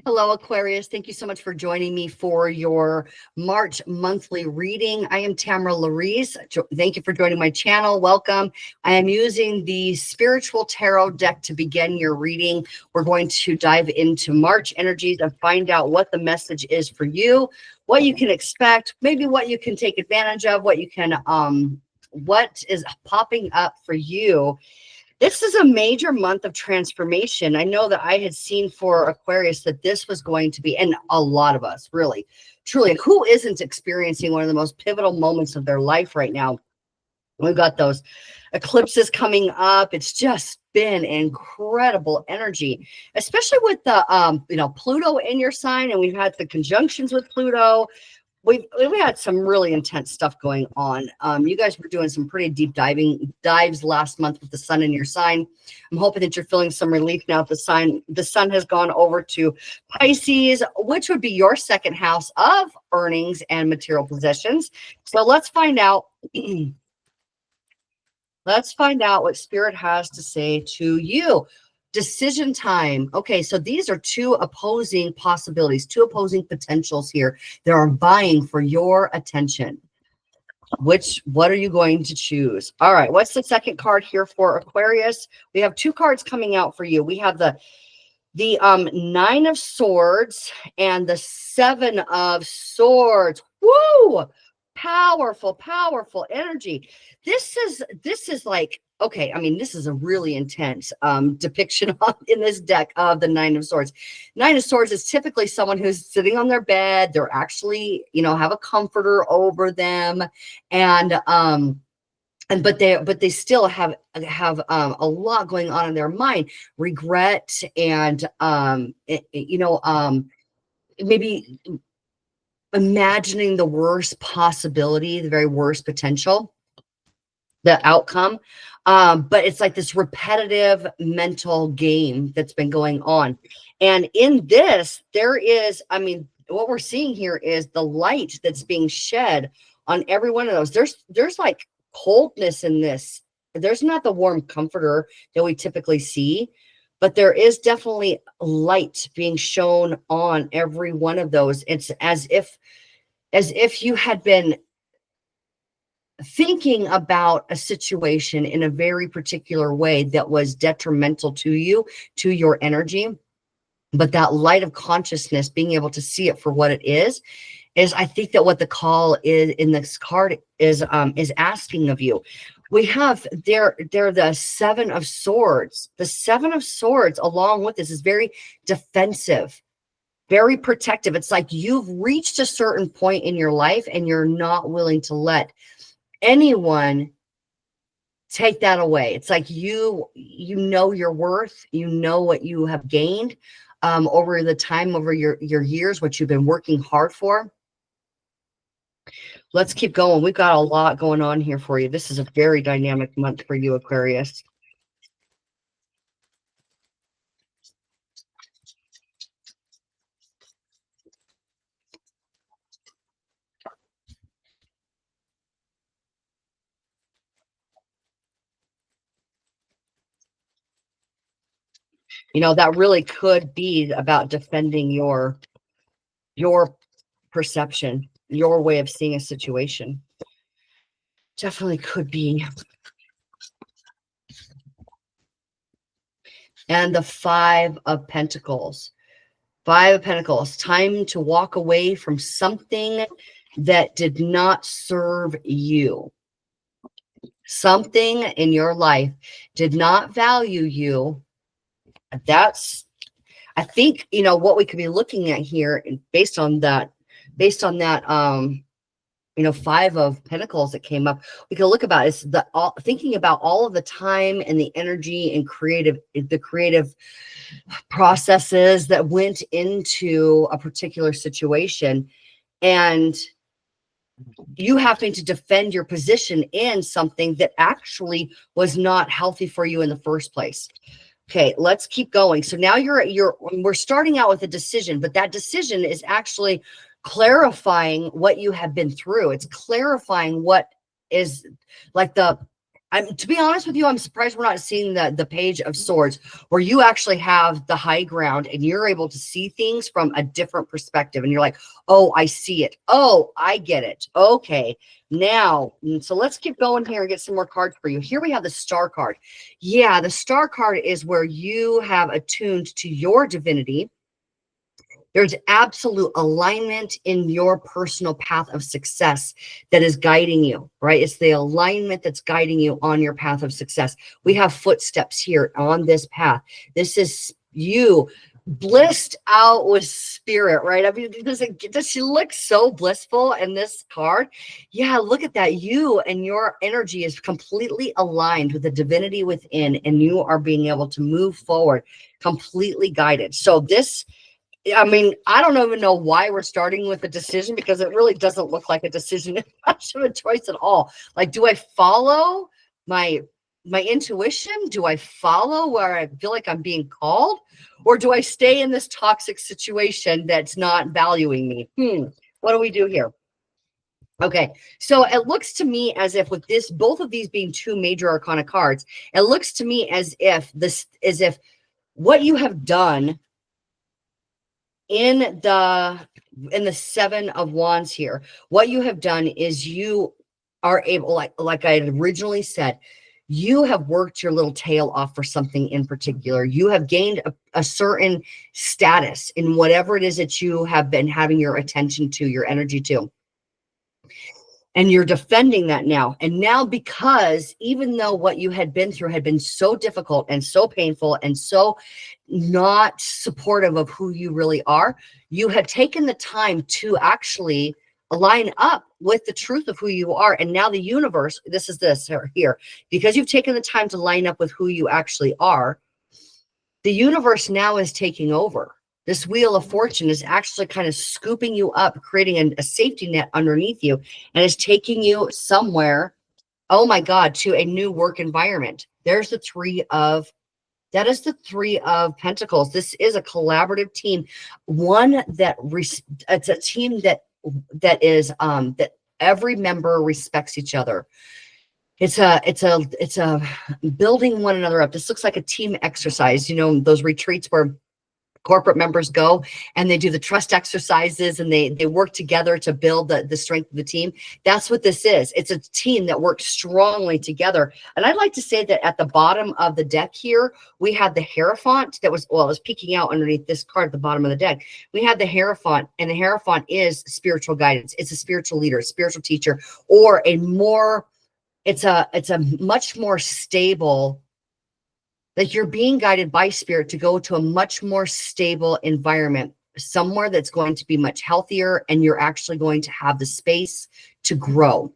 Hello, Aquarius. Thank you so much for joining me for your March monthly reading. I am Tamra LaRese. Thank you for joining my channel. Welcome. I am using the Spiritual Tarot deck to begin your reading. We're going to dive into March energies and find out what the message is for you, what you can expect, maybe what you can take advantage of, what is popping up for you. This is a major month of transformation. I know that I had seen for Aquarius that this was going to be, and a lot of us really, truly, who isn't experiencing one of the most pivotal moments of their life right now? We've got those eclipses coming up. It's just been incredible energy, especially with the, Pluto in your sign, and we've had the conjunctions with Pluto. We had some really intense stuff going on. You guys were doing some pretty deep dives last month with the sun in your sign. I'm hoping that you're feeling some relief now. The sun has gone over to Pisces, which would be your second house of earnings and material possessions. So let's find out. Let's find out what Spirit has to say to you. Decision time. Okay, so these are two opposing possibilities, two opposing potentials here. They are vying for your attention. What are you going to choose? All right, what's the second card here for Aquarius? We have two cards coming out for you. We have the Nine of Swords and the Seven of Swords. Woo! Powerful energy. This is like, okay, I mean, this is a really intense depiction in this deck of the Nine of Swords. Nine of Swords is typically someone who's sitting on their bed. They're actually, have a comforter over them, and but they still have a lot going on in their mind, regret, and maybe imagining the worst possibility, the very worst potential, the outcome. But it's like this repetitive mental game that's been going on. And in this, there is, what we're seeing here is the light that's being shed on every one of those. There's like coldness in this. There's not the warm comforter that we typically see, but there is definitely light being shown on every one of those. It's as if you had been thinking about a situation in a very particular way that was detrimental to you, to your energy. But that light of consciousness, being able to see it for what it is I think that what the call is in this card is asking of you. We have they're the Seven of Swords. The Seven of Swords, along with this, is very defensive, very protective. It's like you've reached a certain point in your life and you're not willing to let anyone take that away. It's like you know your worth, you know what you have gained over the time, over your years, what you've been working hard for. Let's keep going. We've got a lot going on here for you. This is a very dynamic month for you, Aquarius. That really could be about defending your perception, your way of seeing a situation. Definitely could be. And the Five of Pentacles. Five of Pentacles. Time to walk away from something that did not serve you. Something in your life did not value you. I think, what we could be looking at here, based on that, Five of Pentacles that came up, we could look about is thinking about all of the time and the energy and the creative processes that went into a particular situation, and you having to defend your position in something that actually was not healthy for you in the first place. Okay, let's keep going. So now we're starting out with a decision, but that decision is actually clarifying what you have been through. It's clarifying what is like To be honest with you, I'm surprised we're not seeing the Page of Swords, where you actually have the high ground and you're able to see things from a different perspective. And you're like, oh, I see it. Oh, I get it. Okay. Now, so let's keep going here and get some more cards for you. Here we have the Star card. Yeah, the Star card is where you have attuned to your divinity. There's absolute alignment in your personal path of success that is guiding you, right? It's the alignment that's guiding you on your path of success. We have footsteps here on this path. This is you blissed out with spirit, right? I mean, does she look so blissful in this card? Yeah, look at that. You and your energy is completely aligned with the divinity within, and you are being able to move forward completely guided. So this, I mean, I don't even know why we're starting with a decision, because it really doesn't look like a decision, much of a choice at all. Like, do I follow my intuition? Do I follow where I feel like I'm being called? Or do I stay in this toxic situation that's not valuing me? What do we do here? Okay, so it looks to me as if with this, both of these being two major arcana cards, it looks to me as if what you have done in the Seven of Wands here, what you have done is you are able, like I had originally said, you have worked your little tail off for something in particular. You have gained a certain status in whatever it is that you have been having your attention to, your energy to. And you're defending that now. And now, because even though what you had been through had been so difficult and so painful and so not supportive of who you really are, you had taken the time to actually align up with the truth of who you are. And now the universe, this here, because you've taken the time to line up with who you actually are, the universe now is taking over. This Wheel of Fortune is actually kind of scooping you up, creating a safety net underneath you, and is taking you somewhere, oh my God, to a new work environment. There's that is the Three of Pentacles. This is a collaborative team, it's a team that every member respects each other. It's a building one another up. This looks like a team exercise, those retreats where corporate members go and they do the trust exercises and they work together to build the strength of the team. That's what this is. It's a team that works strongly together. And I'd like to say that at the bottom of the deck here, we had the Hierophant that was peeking out underneath this card at the bottom of the deck. We had the Hierophant, and the Hierophant is spiritual guidance. It's a spiritual leader, spiritual teacher, or it's a much more stable, like you're being guided by spirit to go to a much more stable environment, somewhere that's going to be much healthier, and you're actually going to have the space to grow.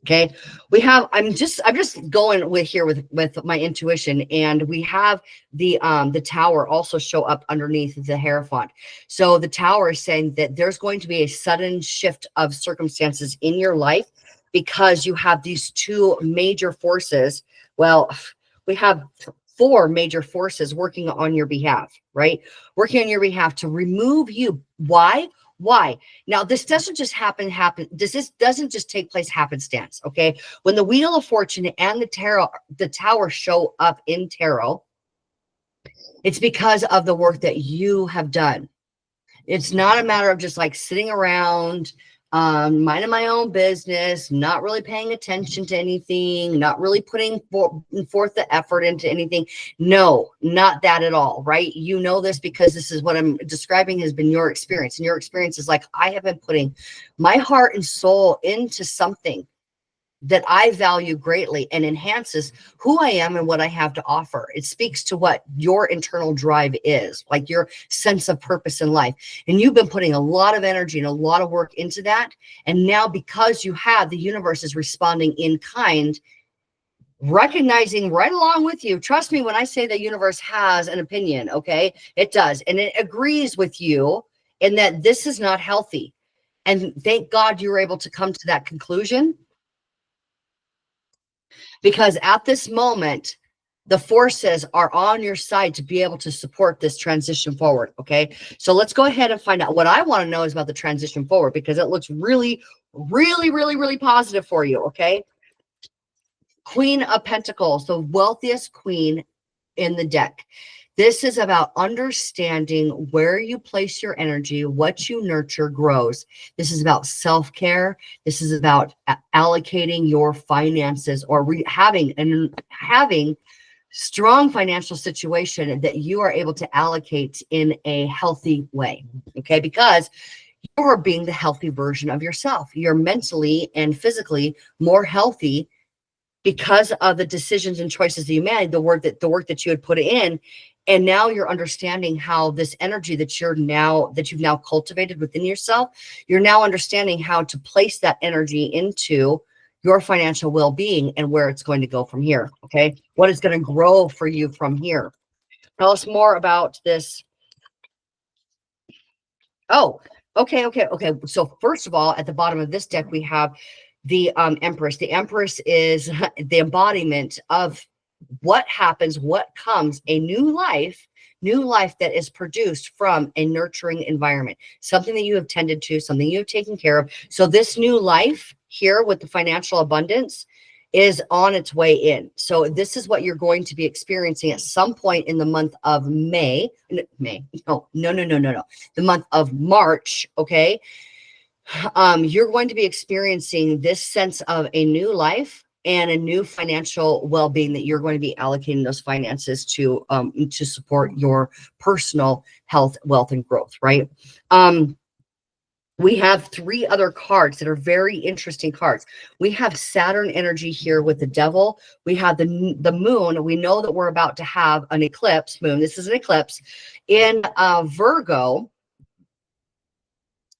Okay. I'm just going with my intuition, and we have the Tower also show up underneath the Hierophant. So the Tower is saying that there's going to be a sudden shift of circumstances in your life, because you have these two major forces. Well, we have 4 major forces working on your behalf, right? Working on your behalf to remove you. Why? Now, this doesn't just happen. This doesn't just take place happenstance, okay? When the Wheel of Fortune and the Tower show up in tarot, it's because of the work that you have done. It's not a matter of just like sitting around, minding my own business, not really paying attention to anything, not really putting forth the effort into anything. No, not that at all, right? You know this because this is what I'm describing has been your experience. And your experience is like, I have been putting my heart and soul into something that I value greatly and enhances who I am and what I have to offer. It speaks to what your internal drive is, like your sense of purpose in life. And you've been putting a lot of energy and a lot of work into that. And now, because you have, the universe is responding in kind, recognizing right along with you. Trust me when I say the universe has an opinion, okay? It does. And it agrees with you in that this is not healthy. And thank God you were able to come to that conclusion. Because at this moment, the forces are on your side to be able to support this transition forward. Okay. So let's go ahead and find out. What I want to know is about the transition forward, because it looks really, really, really, really positive for you. Okay. Queen of Pentacles, the wealthiest queen in the deck. This is about understanding where you place your energy, what you nurture grows. This is about self-care. This is about allocating your finances, or having strong financial situation that you are able to allocate in a healthy way. Okay, because you're being the healthy version of yourself. You're mentally and physically more healthy because of the decisions and choices that you made, the work that you had put in. And now you're understanding how this energy that you've now cultivated within yourself, you're now understanding how to place that energy into your financial well-being and where it's going to go from here. Okay, what is going to grow for you from here? Tell us more about this. Oh, okay. So first of all, at the bottom of this deck, we have the Empress. The Empress is the embodiment of what happens, what comes, a new life that is produced from a nurturing environment, something that you have tended to, something you have taken care of. So this new life here with the financial abundance is on its way in. So this is what you're going to be experiencing at some point in the month of May. No. The month of March, okay? You're going to be experiencing this sense of a new life and a new financial well-being that you're going to be allocating those finances to support your personal health, wealth, and growth, right? We have three other cards that are very interesting cards. We have Saturn energy here with the Devil. We have the moon. We know that we're about to have an eclipse moon. This is an eclipse in Virgo.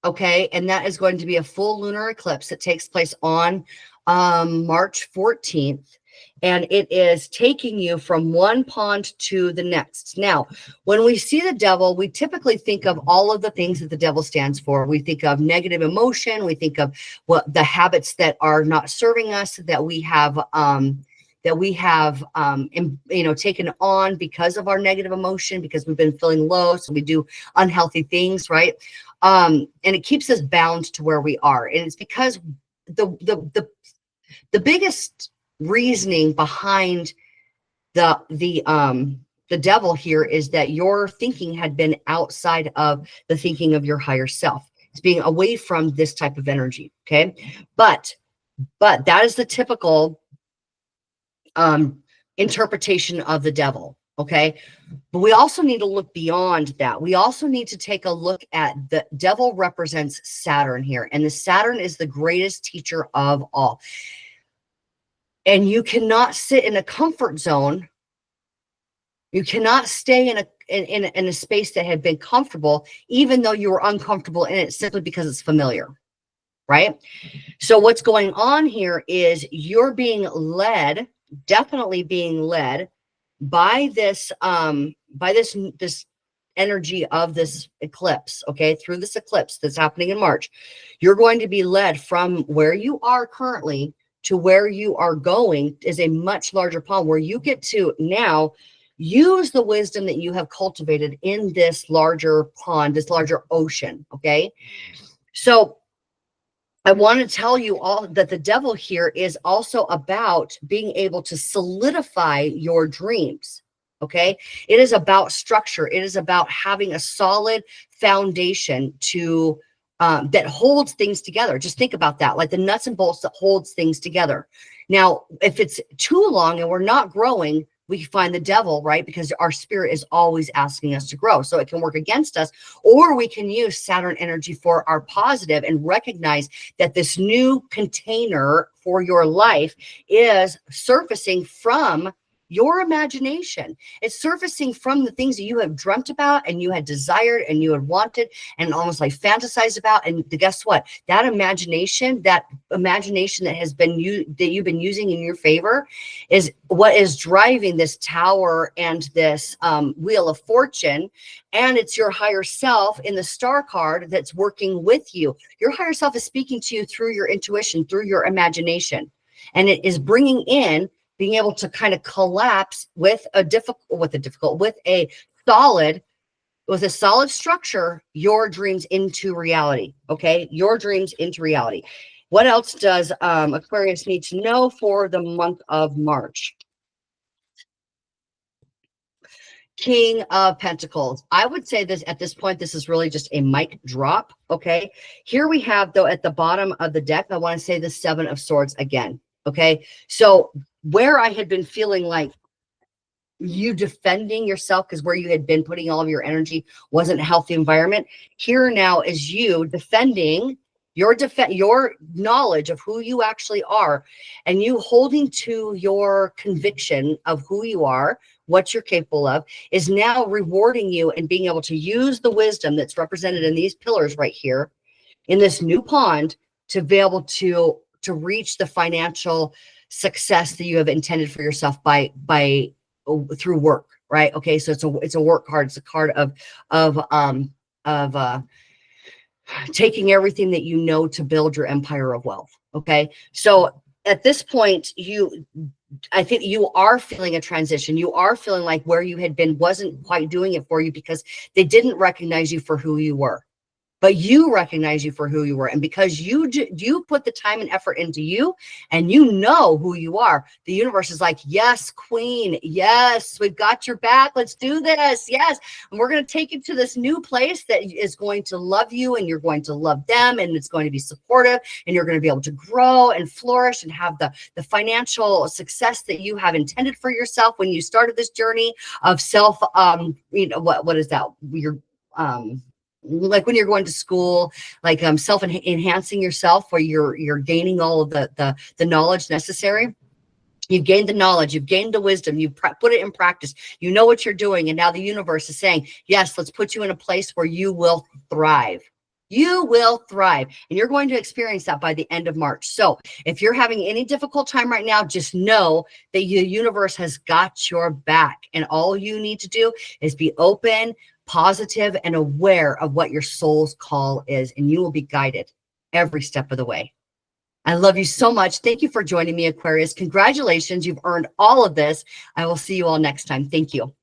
Okay, and that is going to be a full lunar eclipse that takes place on March 14th. And it is taking you from one pond to the next. Now, when we see the Devil, we typically think of all of the things that the Devil stands for. We think of negative emotion. We think of what the habits that are not serving us, that we have taken on because of our negative emotion, because we've been feeling low. So we do unhealthy things, right? And it keeps us bound to where we are. And it's because the biggest reasoning behind the Devil here is that your thinking had been outside of the thinking of your higher self. It's being away from this type of energy. Okay. But that is the typical interpretation of the Devil. Okay. But we also need to look beyond that. We also need to take a look at the Devil represents Saturn here. And the Saturn is the greatest teacher of all. And you cannot sit in a comfort zone. You cannot stay in a space that had been comfortable, even though you were uncomfortable in it, simply because it's familiar, right? So what's going on here is you're being led, definitely being led by this energy of this eclipse, okay? Through this eclipse that's happening in March, you're going to be led from where you are currently to where you are going is a much larger pond, where you get to now use the wisdom that you have cultivated in this larger pond, this larger ocean, okay? So I want to tell you all that the Devil here is also about being able to solidify your dreams, okay? It is about structure. It is about having a solid foundation to that holds things together. Just think about that, like the nuts and bolts that holds things together. Now, if it's too long and we're not growing, we find the Devil, right? Because our spirit is always asking us to grow. So it can work against us, or we can use Saturn energy for our positive and recognize that this new container for your life is surfacing from your imagination. It's surfacing from the things that you have dreamt about and you had desired and you had wanted and almost like fantasized about. And guess what? That imagination that has been that you've been using in your favor is what is driving this tower and this wheel of fortune. And it's your higher self in the star card that's working with you. Your higher self is speaking to you through your intuition, through your imagination. And it is bringing in being able to kind of collapse with a solid structure, your dreams into reality. Okay. Your dreams into reality. What else does Aquarius need to know for the month of March? King of Pentacles. I would say this at this point, this is really just a mic drop. Okay. Here we have, though, at the bottom of the deck, I want to say the Seven of Swords again. Okay. So where I had been feeling like you defending yourself, because where you had been putting all of your energy wasn't a healthy environment, here now is you defending your knowledge of who you actually are, and you holding to your conviction of who you are, what you're capable of, is now rewarding you and being able to use the wisdom that's represented in these pillars right here in this new pond to be able to reach the financial success that you have intended for yourself by through work, right? Okay, so it's a work card. It's a card of taking everything that you know to build your empire of wealth. Okay, so at this point, I think you are feeling a transition. You are feeling like where you had been wasn't quite doing it for you because they didn't recognize you for who you were. But you recognize you for who you were. And because you put the time and effort into you and you know who you are, the universe is like, yes, queen. Yes, we've got your back. Let's do this. Yes. And we're going to take you to this new place that is going to love you and you're going to love them and it's going to be supportive and you're going to be able to grow and flourish and have the financial success that you have intended for yourself when you started this journey of self, what is that? You're, like when you're going to school, like self-enhancing yourself, where you're gaining all of the knowledge necessary. You've gained the knowledge, you've gained the wisdom, you've put it in practice, you know what you're doing, and now the universe is saying, yes, let's put you in a place where you will thrive. You will thrive, and you're going to experience that by the end of March. So if you're having any difficult time right now, just know that the universe has got your back, and all you need to do is be open, positive, and aware of what your soul's call is, and you will be guided every step of the way. I love you so much. Thank you for joining me, Aquarius. Congratulations. You've earned all of this. I will see you all next time. Thank you.